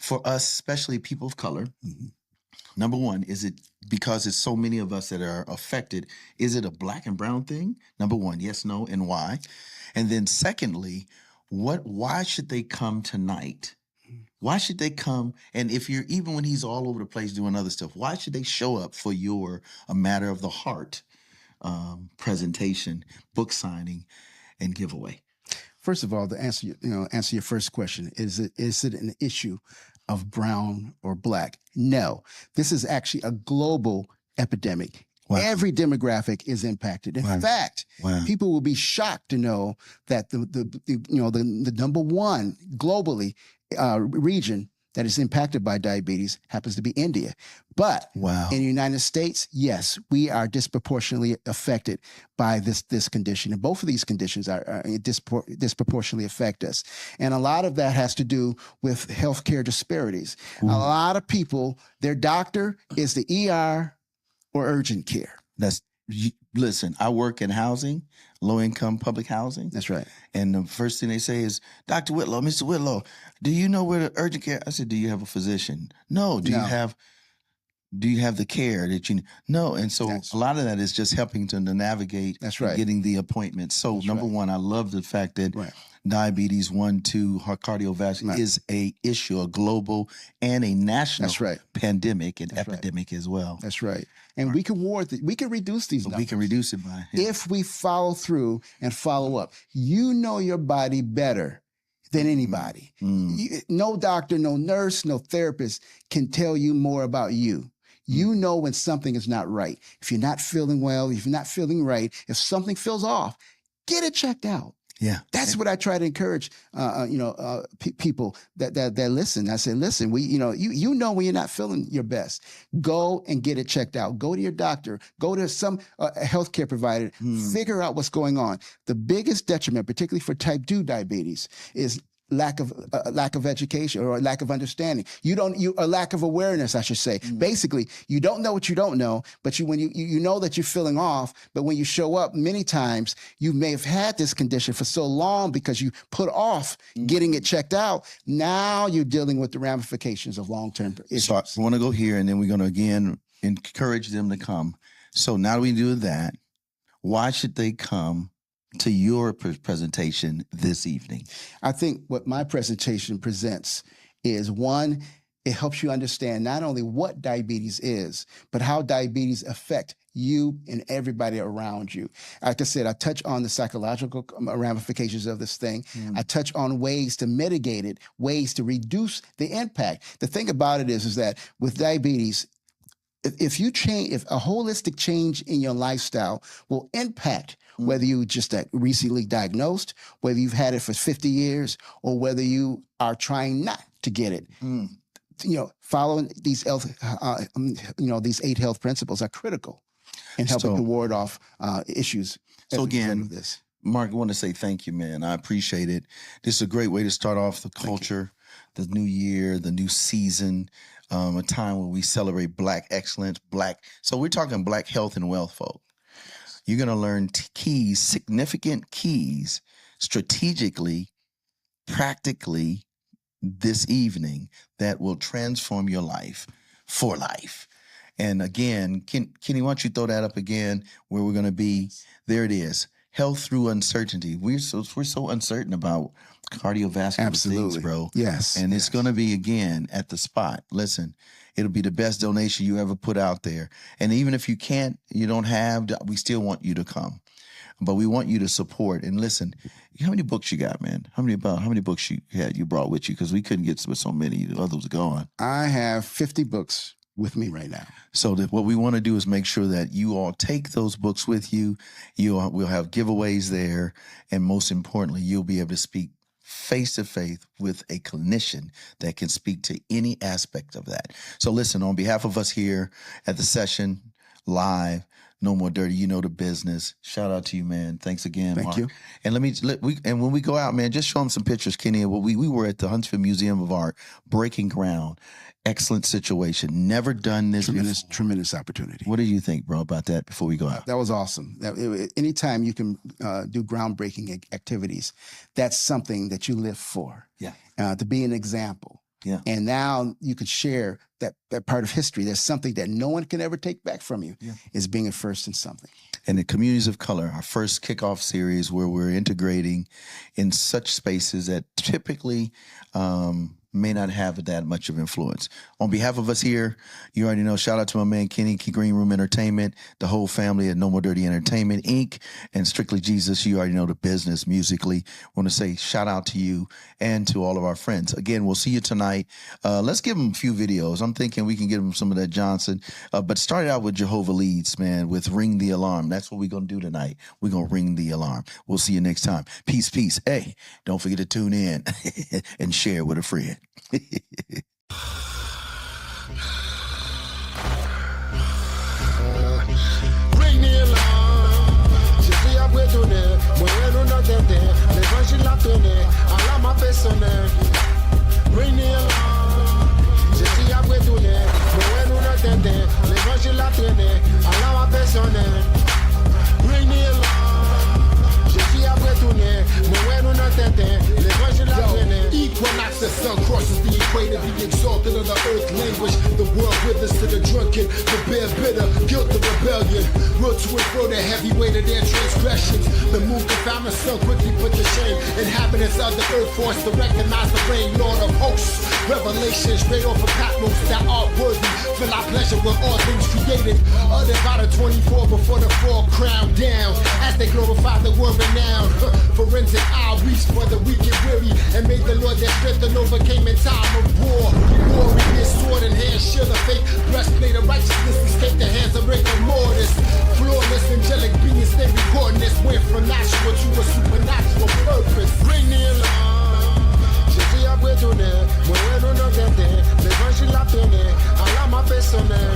for us, especially people of color, number one, is it because it's so many of us that are affected? Is it a black and brown thing? Number one, yes, no, and why? And then secondly, why should they come tonight? Why should they come? And if you're, even when he's all over the place doing other stuff, why should they show up for your A Matter of the Heart presentation, book signing, and giveaway? First of all, to answer your first question, is it an issue of brown or black? No, this is actually a global epidemic. Wow. Every demographic is impacted. In fact, people will be shocked to know that the number one globally region that is impacted by diabetes happens to be India. But in the United States, yes, we are disproportionately affected by this condition. And both of these conditions are disproportionately affect us. And a lot of that has to do with healthcare disparities. A lot of people, their doctor is the ER or urgent care. Listen, I work in housing, low-income public housing. That's right. And the first thing they say is, Dr. Whitlow, Mr. Whitlow, do you know where the urgent care? I said, do you have a physician? No. Do you have the care that you need? No. And so a lot of that is just helping to navigate getting the appointment. So number one, I love the fact that diabetes 1, 2, cardiovascular is a issue, a global and a national pandemic and epidemic as well. That's right. And we can reduce these numbers. We can reduce it by if we follow through and follow up. You know your body better than anybody. No doctor, no nurse, no therapist can tell you more about you. You know when something is not right. If you're not feeling well, if you're not feeling right, if something feels off, get it checked out. Yeah, that's what I try to encourage. People that listen. I say, listen, you know when you're not feeling your best, go and get it checked out. Go to your doctor. Go to some healthcare provider. Figure out what's going on. The biggest detriment, particularly for type 2 diabetes, is lack of education or lack of understanding. A lack of awareness, I should say. Basically, you don't know what you don't know, but when you know that you're feeling off, but when you show up, many times you may have had this condition for so long because you put off getting it checked out. Now you're dealing with the ramifications of long-term issues. So I want to go here, and then we're going to again encourage them to come. So now that we do that, why should they come to your presentation this evening? I think what my presentation presents is, one, it helps you understand not only what diabetes is, but how diabetes affect you and everybody around you. Like I said, I touch on the psychological ramifications of this thing. I touch on ways to mitigate it, ways to reduce the impact. The thing about it is that with diabetes, if a holistic change in your lifestyle will impact whether you just recently diagnosed, whether you've had it for 50 years, or whether you are trying not to get it. Following these these 8 health principles are critical in helping to ward off issues. So again, Mark, I want to say thank you, man. I appreciate it. This is a great way to start off the culture, the new year, the new season, a time where we celebrate Black excellence, So we're talking Black health and wealth, folks. You're going to learn significant keys, strategically, practically this evening that will transform your life for life. And again, Kenny, why don't you throw that up again where we're going to be? There it is. Health through uncertainty. We're so uncertain about cardiovascular things, bro. Yes. And it's going to be, again, at the spot. Listen, it'll be the best donation you ever put out there. And even if you don't have, we still want you to come. But we want you to support. And listen, how many books you got, man? How many books you brought with you? Because we couldn't get so many. The others are gone. I have 50 books with me right now. So what we want to do is make sure that you all take those books with you. We'll have giveaways there. And most importantly, you'll be able to speak face-to-face with a clinician that can speak to any aspect of that. So listen, on behalf of us here at the session live, No More Dirty, you know the business. Shout out to you, man. Thanks again, Mark. Thank you. And when we go out, man, just show them some pictures, Kenny. We were at the Huntsville Museum of Art, breaking ground. Excellent situation. Never done this before. Tremendous opportunity. What do you think, bro, about that before we go out? That was awesome. Anytime you can do groundbreaking activities, that's something that you live for. Yeah. To be an example. Yeah. And now you can share that part of history. There's something that no one can ever take back from you, is being a first in something. And the Communities of Color, our first kickoff series where we're integrating in such spaces that typically may not have that much of influence. On behalf of us here, you already know, shout out to my man Kenny, Green Room Entertainment, the whole family at No More Dirty Entertainment, Inc., and Stric'ly Jesus. You already know the business musically. I want to say shout out to you and to all of our friends. Again, we'll see you tonight. Let's give them a few videos. I'm thinking we can give them some of that Johnson. But start out with Jehovah Leads, man, with Ring the Alarm. That's what we're going to do tonight. We're going to ring the alarm. We'll see you next time. Peace, peace. Hey, don't forget to tune in and share with a friend. Ring the alarm. Je suis abandonné. Moi, non t'entends. L'évangile a tourné. Allah m'a fait sonner. Ring the alarm. Je suis abandonné. Moi, non t'entends. L'évangile a tourné. Allah m'a fait sonner. Ring the alarm. Je suis abandonné. Moi, non t'entends. L'évangile a tourné. Equinox, the sun crosses the equator, the exalted of the earth language. The world withers to the drunken, the bare bitter, guilt of rebellion. Will to and fro the heavy weight of their transgressions. The moon confound the sun, quickly put to shame. Inhabitants of the earth forced to recognize the reign, Lord of hosts. Revelation straight off of Patmos, that are worthy. Fill our pleasure with all things created. Uttered by the 24 before the fall crowned down. As they glorify the word renowned. Forensic eye reach for the weak and weary. And made the Lord that strength and overcame in time of war. Glorious sword in hand, shield of faith. Breastplate of righteousness, escape the hands of rigor mortis. Flawless angelic beings, they recording this. Went from natural to a supernatural purpose. Ring the alarm. Je suis abandonné. Moi, non t'entends. L'évangile a tourné. Allah m'a fait sonner.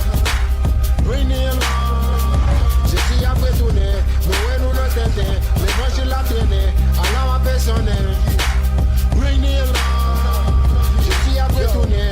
Ring the alarm. Je suis abandonné. Moi, non t'entends. L'évangile a tourné. Allah m'a fait sonner. Ring the alarm. Je suis abandonné.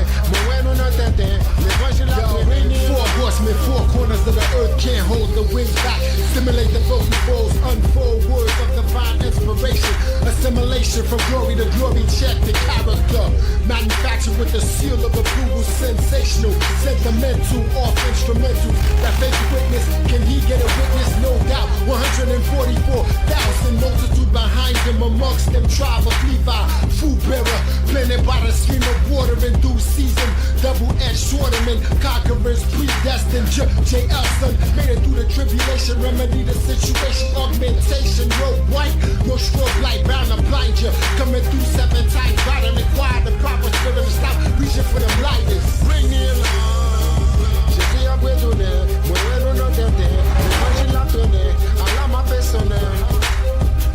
Moi, non t'entends. L'évangile a tourné. Four horsemen, four corners of the earth can't hold the winds back. Stimulate the vocal folds, unfold words of divine inspiration. Assimilation from glory to glory, check the character. Manufactured with the seal of approval, sensational, sentimental, off instrumental. That faith witness, can he get a witness? No doubt. 144,000 multitude behind him, amongst them tribe of Levi. Food bearer, planted by the stream of water in due season. Double-edged swordsman, conquerors predestined. J.L. son, made it through the tribulation, remedy the situation, augmentation, road white, no strobe light, bound to blind you. Coming through 7 times, gotta require the proper spirit to stop reaching for the lightest. Ring the alarm. Je suis abandonné, moi non t'entends. L'évangile a tourné, Allah m'a fait sonner.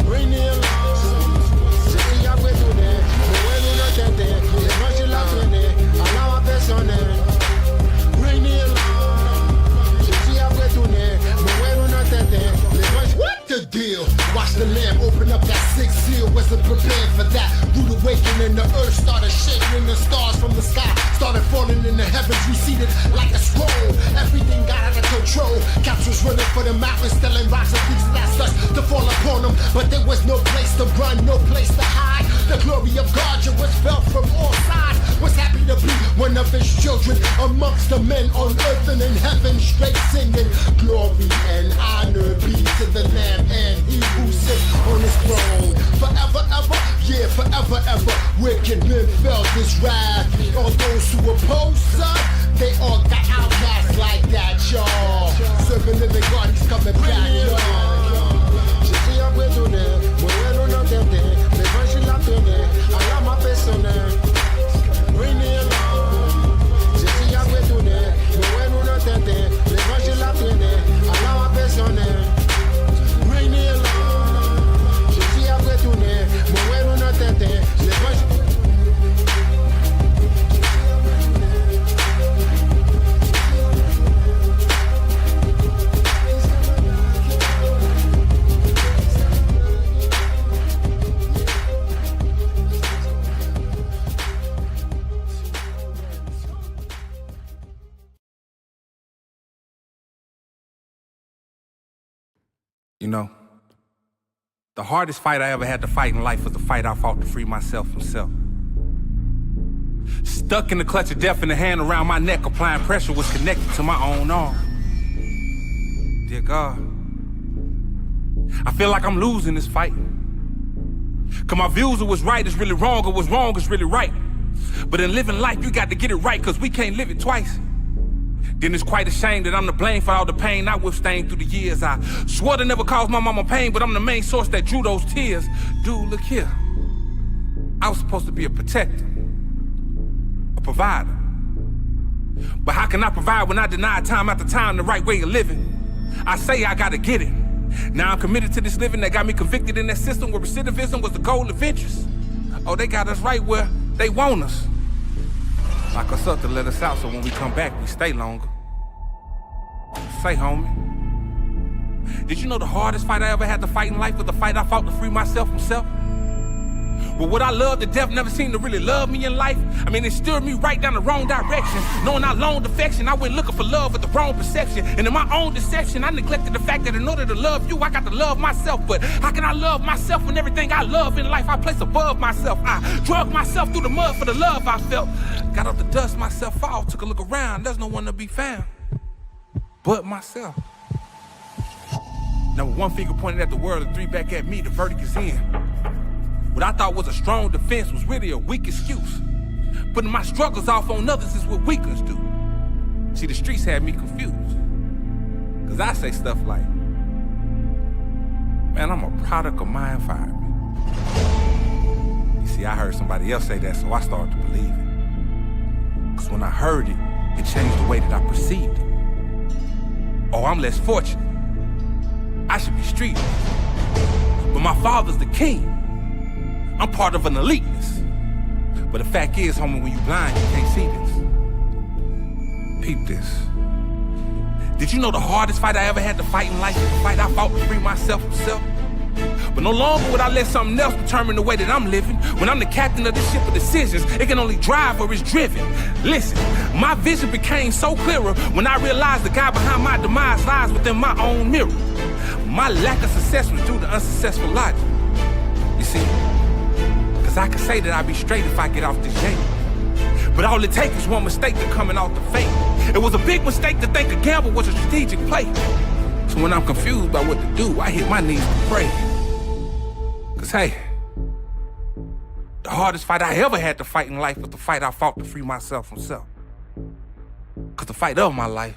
Ring the alarm. Je suis abandonné, moi non t'entends. L'évangile a tourné, Allah m'a fait sonner. Ring the alarm. Je suis abandonné, moi non t'entends. What the deal? Watch the lamb open up that 6th seal. Wasn't prepared for that. Rude awakening, the earth started shaking. The stars from the sky started falling in the heavens, receded like a scroll. Everything got out of control. Captures running for the mountains, telling rocks and things that such to fall upon them. But there was no place to run, no place to hide. The glory of God was felt from all sides. Was happy to be one of his children amongst the men on earth and in heaven, straight singing glory and honor be to the Lamb and he who sits on his throne. Forever, ever, yeah, forever, ever. Wicked men felt this wrath. All those who oppose us, they all got outcasts like that, y'all. Serving living God, he's coming back, y'all. Je suis abandonné, moi non t'entends. L'évangile a tourné, Allah m'a fait sonner. Ring the alarm. Je suis abandonné, moi non t'entends. L'évangile a tourné, Allah m'a fait sonner. Ring the alarm. Je suis abandonné, moi non t'entends. L'évangile. You know, the hardest fight I ever had to fight in life was the fight I fought to free myself from self. Stuck in the clutch of death and the hand around my neck, applying pressure was connected to my own arm. Dear God, I feel like I'm losing this fight. Cause my views of what's right is really wrong, or what's wrong is really right. But in living life, you got to get it right, cause we can't live it twice. Then it's quite a shame that I'm to blame for all the pain I withstained through the years. I swore to never cause my mama pain, but I'm the main source that drew those tears. Dude, look here. I was supposed to be a protector, a provider. But how can I provide when I deny time after time the right way of living? I say I gotta get it. Now I'm committed to this living that got me convicted in that system where recidivism was the goal of interest. Oh, they got us right where they want us. Lock us up to let us out so when we come back, we stay longer. Say, homie, did you know the hardest fight I ever had to fight in life was the fight I fought to free myself from self? Well, what I love to death never seemed to really love me in life. I mean, it steered me right down the wrong direction. Knowing I loaned affection, I went looking for love with the wrong perception. And in my own deception, I neglected the fact that in order to love you, I got to love myself. But how can I love myself when everything I love in life I place above myself? I drug myself through the mud for the love I felt. Got up the dust, myself off, took a look around. There's no one to be found but myself. Now with one finger pointed at the world and three back at me, the verdict is in. What I thought was a strong defense was really a weak excuse. Putting my struggles off on others is what weakens do. See, the streets had me confused. Cause I say stuff like, man, I'm a product of my environment. You see, I heard somebody else say that, so I started to believe it. Cause when I heard it, it changed the way that I perceived it. Oh, I'm less fortunate. I should be street. But my father's the king. I'm part of an eliteness. But the fact is, homie, when you blind, you can't see this. Peep this. Did you know the hardest fight I ever had to fight in life is the fight I fought to free myself from self? But no longer would I let something else determine the way that I'm living. When I'm the captain of this ship of decisions, it can only drive where it's driven. Listen, my vision became so clearer when I realized the guy behind my demise lies within my own mirror. My lack of success was due to unsuccessful logic. You see? Cause I can say that I'd be straight if I get off this gate. But all it takes is one mistake to coming off the fate. It was a big mistake to think a gamble was a strategic play. So when I'm confused by what to do, I hit my knees to pray. Cause hey, the hardest fight I ever had to fight in life was the fight I fought to free myself from self. Cause the fight of my life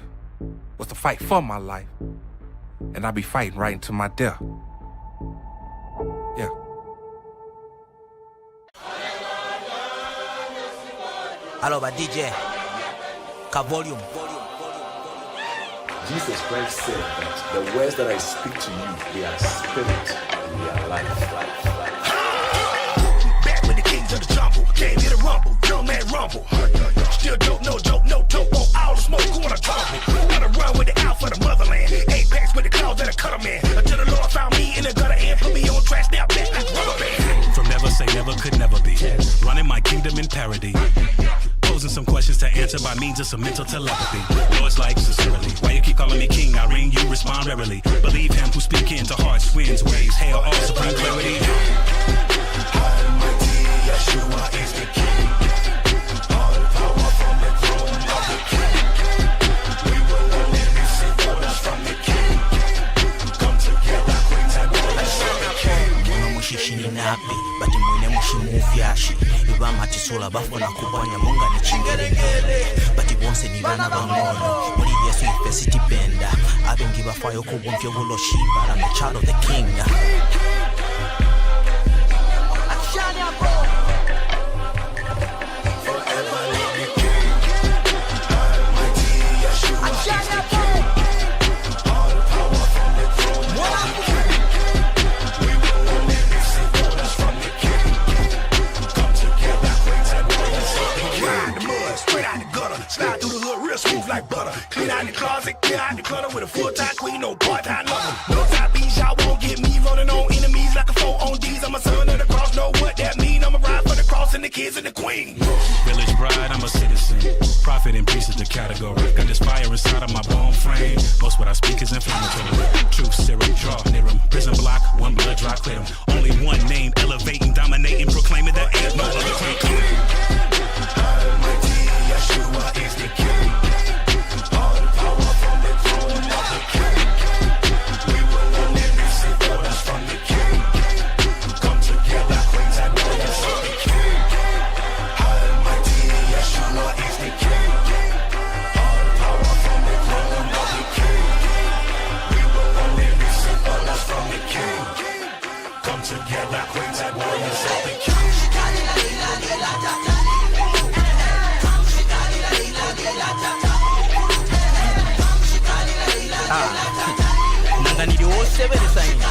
was the fight for my life. And I be fighting right into my death. Yeah. Hello, my DJ. Volume. Jesus Christ said that the words that I speak to you, they are spirit and they are life. Back with the kings of the jungle, came here to rumble, young man rumble. Still dope, no dope on all the smoke, gonna tumble. Gotta run with the out for the motherland. Apex with the clouds that cut 'em in. Until the Lord found me in the gutter and put me on trash, now back like rubber band. From never say never could never be. Running my kingdom in parody. Posing some questions to answer by means of some mental telepathy. Lord's like, sincerely, why you keep calling me king? I ring, you respond rarely. Believe him who speak into hearts, winds, waves, hail, all supreme clarity. Almighty Yeshua is the king. All power from the throne of the king. We will only receive orders from the king. Come together, queens and boys from the king. Mushishini napi, bati mwine mushimufyashi. Iba matisola bafona kupanya munga ni chingerengele. Bati bonse ni bana bangono. Muri yesu ifesi tipenda. Abengi bafayo kubumfyo gulo shiba. I'm the child of the king. Forever live the king. Almighty Yeshua is the king. All power from the throne of the king. We will only receive orders from the king. Come together, queens and boys of the king. Ride the mud, straight out the gutter. Slide through the hood, real smooth like butter. Clean out the closet, clear out the clutter with a full-time queen, no part-time lover. No side beats, y'all won't get me running on enemies like a 4 on D's. I'm a son of the cross, know what that mean. I'm a ride for the cross and the kids and the queen. Village bride, I'm a citizen. Prophet and priest is the category. Got this fire inside of my bone frame. Most what I speak is inflammatory. Truth, serum, draw near him. Prison block, one blood dry clear him. Only one name, elevating, dominating, proclaiming that ain't no other king. chévere esa niña.